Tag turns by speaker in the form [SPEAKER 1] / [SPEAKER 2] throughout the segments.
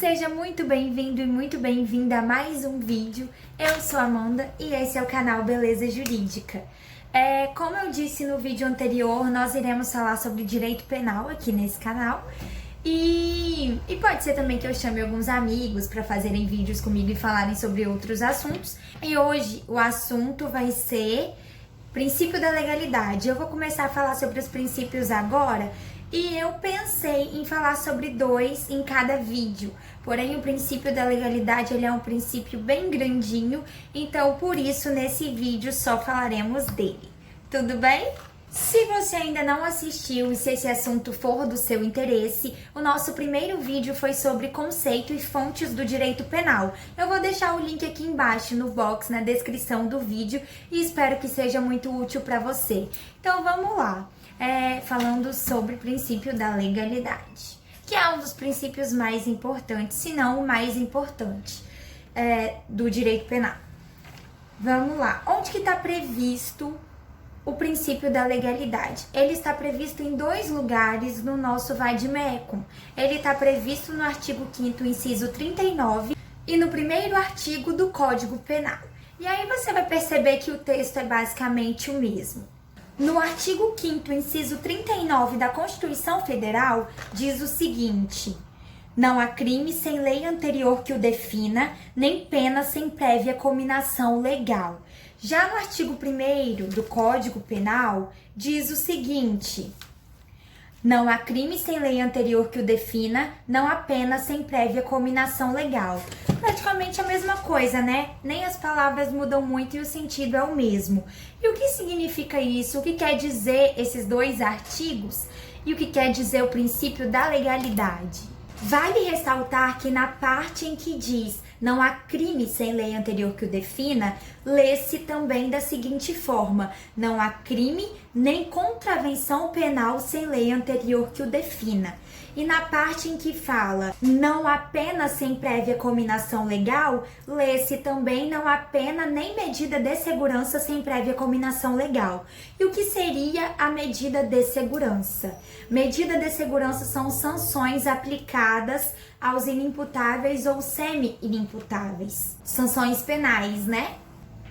[SPEAKER 1] Seja muito bem-vindo e muito bem-vinda a mais um vídeo. Eu sou a Amanda e esse é o canal Beleza Jurídica. Como eu disse no vídeo anterior, nós iremos falar sobre direito penal aqui nesse canal. E pode ser também que eu chame alguns amigos para fazerem vídeos comigo e falarem sobre outros assuntos. E hoje o assunto vai ser princípio da legalidade. Eu vou começar a falar sobre os princípios agora. E eu pensei em falar sobre dois em cada vídeo, porém o princípio da legalidade ele é um princípio bem grandinho, então por isso nesse vídeo só falaremos dele. Tudo bem? Se você ainda não assistiu e se esse assunto for do seu interesse, o nosso primeiro vídeo foi sobre conceito e fontes do direito penal. Eu vou deixar o link aqui embaixo no box, na descrição do vídeo, e espero que seja muito útil para você. Então vamos lá. Falando sobre o princípio da legalidade, que é um dos princípios mais importantes, se não o mais importante, do direito penal. Vamos lá, onde que está previsto o princípio da legalidade? Ele está previsto em dois lugares no nosso vade-mecum. Ele está previsto no artigo 5º, inciso 39, e no primeiro artigo do Código Penal. E aí você vai perceber que o texto é basicamente o mesmo. No artigo 5º, inciso 39 da Constituição Federal, diz o seguinte: não há crime sem lei anterior que o defina, nem pena sem prévia cominação legal. Já no artigo 1º do Código Penal, diz o seguinte: não há crime sem lei anterior que o defina, não há pena sem prévia cominação legal. Praticamente a mesma coisa, né? Nem as palavras mudam muito e o sentido é o mesmo. E o que significa isso? O que quer dizer esses dois artigos? E o que quer dizer o princípio da legalidade? Vale ressaltar que na parte em que diz não há crime sem lei anterior que o defina, lê-se também da seguinte forma: não há crime nem contravenção penal sem lei anterior que o defina. E na parte em que fala não há pena sem prévia cominação legal, lê-se também não há pena nem medida de segurança sem prévia cominação legal. E o que seria a medida de segurança? Medida de segurança são sanções aplicadas aos inimputáveis ou semi-inimputáveis. Sanções penais, né?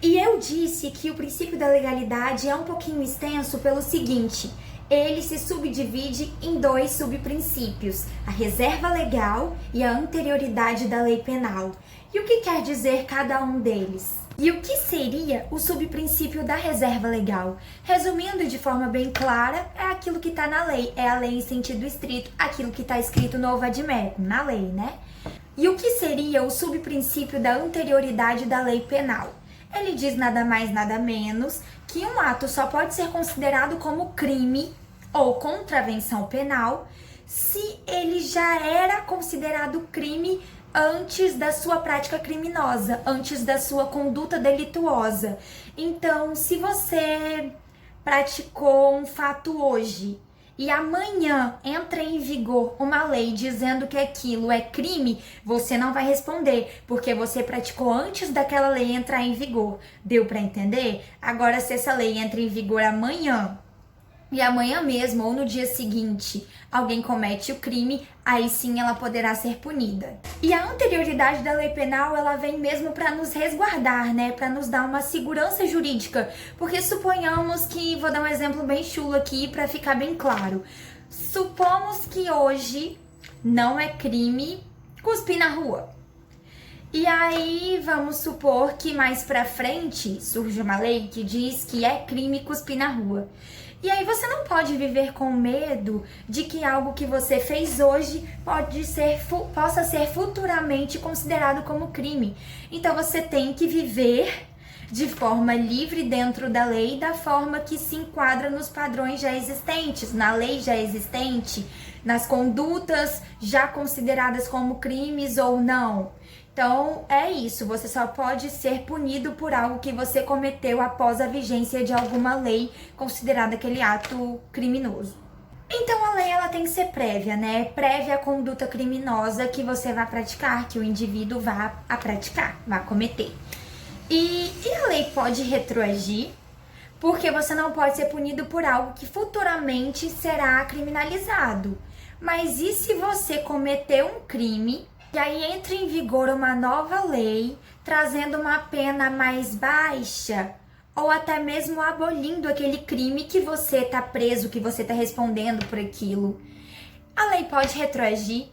[SPEAKER 1] E eu disse que o princípio da legalidade é um pouquinho extenso pelo seguinte: ele se subdivide em dois subprincípios, a reserva legal e a anterioridade da lei penal. E o que quer dizer cada um deles? E o que seria o subprincípio da reserva legal? Resumindo de forma bem clara, é aquilo que está na lei, é a lei em sentido estrito, aquilo que está escrito no vade-mecum, na lei, né? E o que seria o subprincípio da anterioridade da lei penal? Ele diz nada mais, nada menos que um ato só pode ser considerado como crime ou contravenção penal se ele já era considerado crime antes da sua prática criminosa, antes da sua conduta delituosa. Então, se você praticou um fato hoje e amanhã entra em vigor uma lei dizendo que aquilo é crime, você não vai responder, porque você praticou antes daquela lei entrar em vigor. Deu para entender? Agora, se essa lei entra em vigor amanhã, e amanhã mesmo ou no dia seguinte alguém comete o crime, aí sim ela poderá ser punida. E a anterioridade da lei penal, ela vem mesmo para nos resguardar, né? Para nos dar uma segurança jurídica. Porque suponhamos que, vou dar um exemplo bem chulo aqui para ficar bem claro. Supomos que hoje não é crime cuspir na rua. E aí vamos supor que mais pra frente surge uma lei que diz que é crime cuspir na rua. E aí você não pode viver com medo de que algo que você fez hoje possa ser futuramente considerado como crime. Então você tem que viver de forma livre dentro da lei, da forma que se enquadra nos padrões já existentes, na lei já existente, nas condutas já consideradas como crimes ou não. Então, é isso, você só pode ser punido por algo que você cometeu após a vigência de alguma lei considerada aquele ato criminoso. Então, a lei ela tem que ser prévia, né? Prévia à conduta criminosa que você vai praticar, que o indivíduo vá a praticar, vai cometer. E a lei pode retroagir, porque você não pode ser punido por algo que futuramente será criminalizado. Mas e se você cometeu um crime E aí entra em vigor uma nova lei, trazendo uma pena mais baixa, ou até mesmo abolindo aquele crime que você tá preso, que você tá respondendo por aquilo. A lei pode retroagir?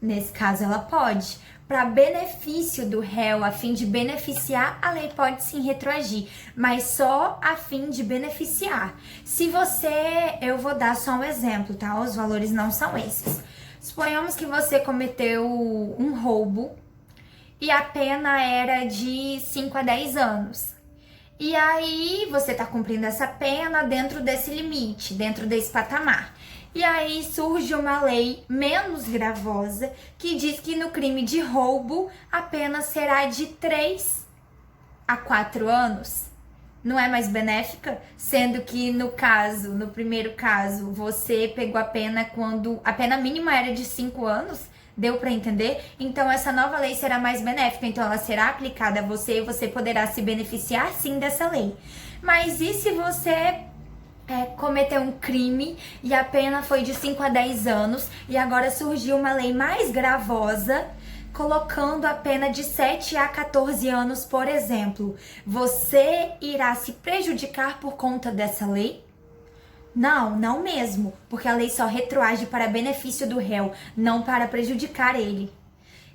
[SPEAKER 1] Nesse caso, ela pode. Para benefício do réu, a fim de beneficiar, a lei pode sim retroagir, mas só a fim de beneficiar. Se você, eu vou dar só um exemplo, tá? Os valores não são esses. Suponhamos que você cometeu um roubo e a pena era de 5 a 10 anos. E aí você tá cumprindo essa pena dentro desse limite, dentro desse patamar. E aí surge uma lei menos gravosa que diz que no crime de roubo a pena será de 3 a 4 anos. Não é mais benéfica? Sendo que no primeiro caso, você pegou a pena quando a pena mínima era de 5 anos. Deu para entender? Então essa nova lei será mais benéfica, então ela será aplicada a você e você poderá se beneficiar sim dessa lei. Mas e se você cometeu um crime e a pena foi de 5 a 10 anos e agora surgiu uma lei mais gravosa, colocando a pena de 7 a 14 anos, por exemplo? Você irá se prejudicar por conta dessa lei? Não, não mesmo, porque a lei só retroage para benefício do réu, não para prejudicar ele.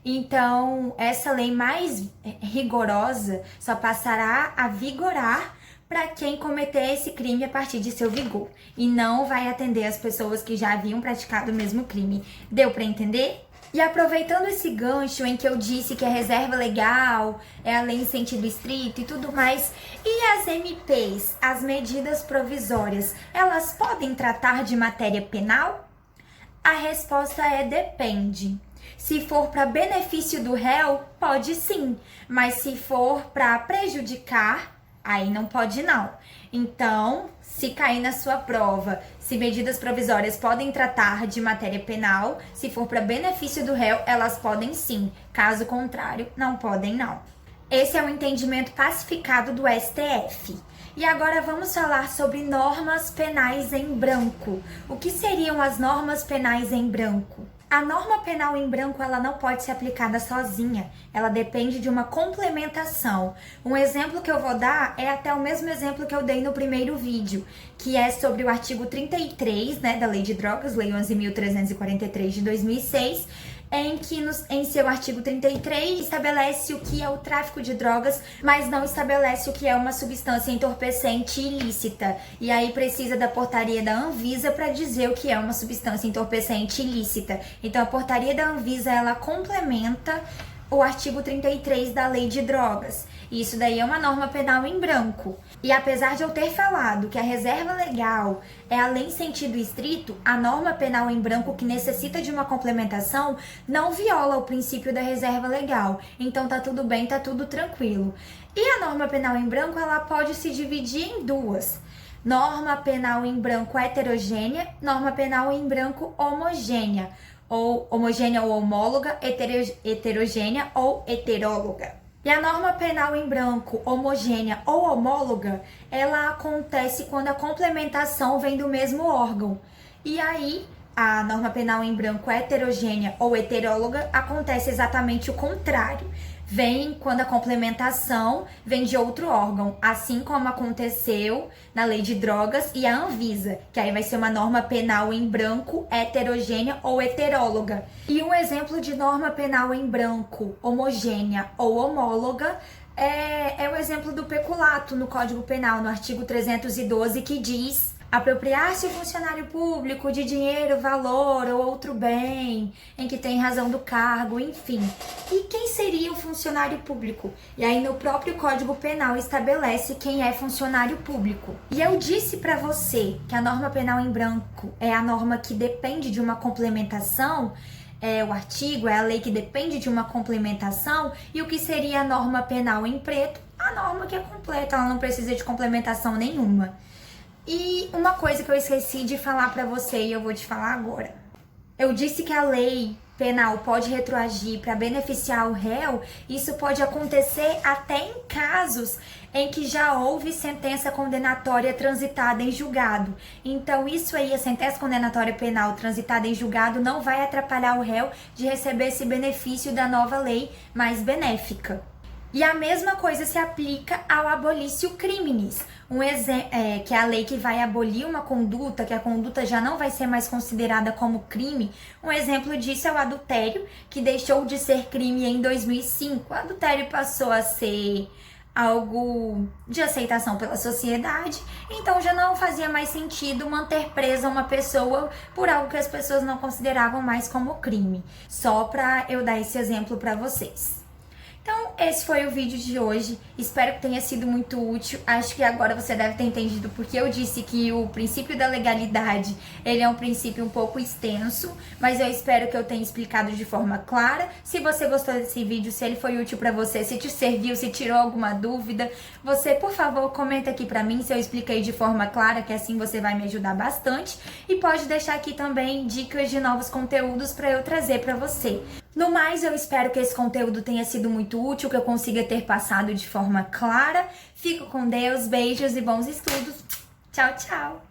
[SPEAKER 1] Então, essa lei mais rigorosa só passará a vigorar para quem cometer esse crime a partir de seu vigor e não vai atender as pessoas que já haviam praticado o mesmo crime. Deu para entender? E aproveitando esse gancho em que eu disse que a reserva legal é a lei em sentido estrito e tudo mais, e as MPs, as medidas provisórias, elas podem tratar de matéria penal? A resposta é depende. Se for para benefício do réu, pode sim, mas se for para prejudicar, aí não pode não. Então, se cair na sua prova, se medidas provisórias podem tratar de matéria penal, se for para benefício do réu, elas podem sim. Caso contrário, não podem não. Esse é o entendimento pacificado do STF. E agora vamos falar sobre normas penais em branco. O que seriam as normas penais em branco? A norma penal em branco, ela não pode ser aplicada sozinha, ela depende de uma complementação. Um exemplo que eu vou dar é até o mesmo exemplo que eu dei no primeiro vídeo, que é sobre o artigo 33, da Lei de Drogas, Lei 11.343 de 2006, em que em seu artigo 33 estabelece o que é o tráfico de drogas, mas não estabelece o que é uma substância entorpecente ilícita. E aí precisa da portaria da Anvisa para dizer o que é uma substância entorpecente ilícita. Então a portaria da Anvisa, ela complementa o artigo 33 da Lei de Drogas. Isso daí é uma norma penal em branco. E apesar de eu ter falado que a reserva legal é a lei em sentido estrito, a norma penal em branco que necessita de uma complementação não viola o princípio da reserva legal. Então tá tudo bem, tá tudo tranquilo. E a norma penal em branco, ela pode se dividir em duas. Norma penal em branco heterogênea, norma penal em branco homogênea. Ou homogênea ou homóloga, heterogênea ou heteróloga. E a norma penal em branco, homogênea ou homóloga, ela acontece quando a complementação vem do mesmo órgão. E aí, a norma penal em branco heterogênea ou heteróloga acontece exatamente o contrário. Vem quando a complementação vem de outro órgão, assim como aconteceu na Lei de Drogas e a Anvisa, que aí vai ser uma norma penal em branco, heterogênea ou heteróloga. E um exemplo de norma penal em branco, homogênea ou homóloga é o exemplo do peculato no Código Penal, no artigo 312, que diz: apropriar-se o funcionário público de dinheiro, valor ou outro bem em que tem razão do cargo, enfim. E quem seria o funcionário público? E aí no próprio Código Penal estabelece quem é funcionário público. E eu disse para você que a norma penal em branco é a norma que depende de uma complementação, o artigo é a lei que depende de uma complementação, e o que seria a norma penal em preto? A norma que é completa, ela não precisa de complementação nenhuma. E uma coisa que eu esqueci de falar pra você e eu vou te falar agora. Eu disse que a lei penal pode retroagir para beneficiar o réu, isso pode acontecer até em casos em que já houve sentença condenatória transitada em julgado. Então, isso aí, a sentença condenatória penal transitada em julgado não vai atrapalhar o réu de receber esse benefício da nova lei mais benéfica. E a mesma coisa se aplica ao abolício criminis, que é a lei que vai abolir uma conduta, que a conduta já não vai ser mais considerada como crime. Um exemplo disso é o adultério, que deixou de ser crime em 2005. O adultério passou a ser algo de aceitação pela sociedade, então já não fazia mais sentido manter presa uma pessoa por algo que as pessoas não consideravam mais como crime. Só para eu dar esse exemplo para vocês. Então, esse foi o vídeo de hoje, espero que tenha sido muito útil. Acho que agora você deve ter entendido porque eu disse que o princípio da legalidade, ele é um princípio um pouco extenso, mas eu espero que eu tenha explicado de forma clara. Se você gostou desse vídeo, se ele foi útil pra você, se te serviu, se tirou alguma dúvida, você, por favor, comenta aqui pra mim se eu expliquei de forma clara, que assim você vai me ajudar bastante. E pode deixar aqui também dicas de novos conteúdos pra eu trazer pra você. No mais, eu espero que esse conteúdo tenha sido muito útil, que eu consiga ter passado de forma clara. Fico com Deus, beijos e bons estudos. Tchau, tchau!